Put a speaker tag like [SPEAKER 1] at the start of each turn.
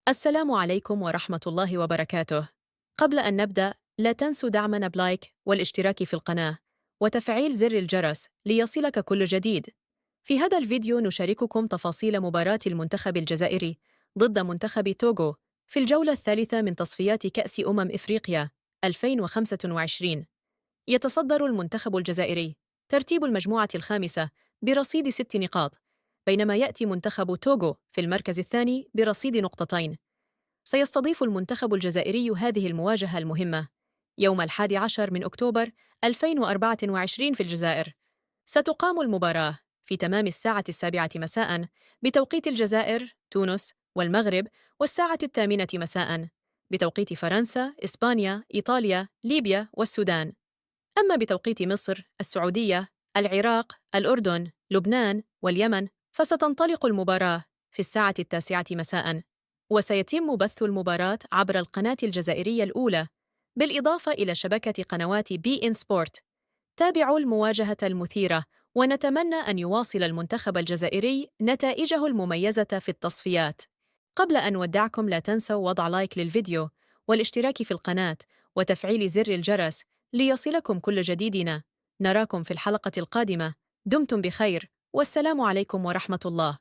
[SPEAKER 1] السلام عليكم ورحمة الله وبركاته. قبل أن نبدأ، لا تنسوا دعمنا بلايك والاشتراك في القناة وتفعيل زر الجرس ليصلك كل جديد. في هذا الفيديو نشارككم تفاصيل مباراة المنتخب الجزائري ضد منتخب توغو في الجولة الثالثة من تصفيات كأس إفريقيا 2025. يتصدر المنتخب الجزائري ترتيب المجموعة الخامسة برصيد 6 نقاط، بينما يأتي منتخب توغو في المركز الثاني برصيد نقطتين. سيستضيف المنتخب الجزائري هذه المواجهة المهمة يوم 11 من أكتوبر 2024 في الجزائر. ستقام المباراة في تمام الساعة 7 مساء بتوقيت الجزائر، تونس والمغرب، والساعة 8 مساء بتوقيت فرنسا، إسبانيا، إيطاليا، ليبيا والسودان. أما بتوقيت مصر، السعودية، العراق، الأردن، لبنان واليمن، فستنطلق المباراة في الساعة 9 مساء، وسيتم بث المباراة عبر القناة الجزائرية الأولى، بالإضافة إلى شبكة قنوات بي إن سبورت. تابعوا المواجهة المثيرة، ونتمنى أن يواصل المنتخب الجزائري نتائجه المميزة في التصفيات. قبل أن نودعكم لا تنسوا وضع لايك للفيديو والاشتراك في القناة وتفعيل زر الجرس ليصلكم كل جديدنا. نراكم في الحلقة القادمة. دمتم بخير، والسلام عليكم ورحمة الله.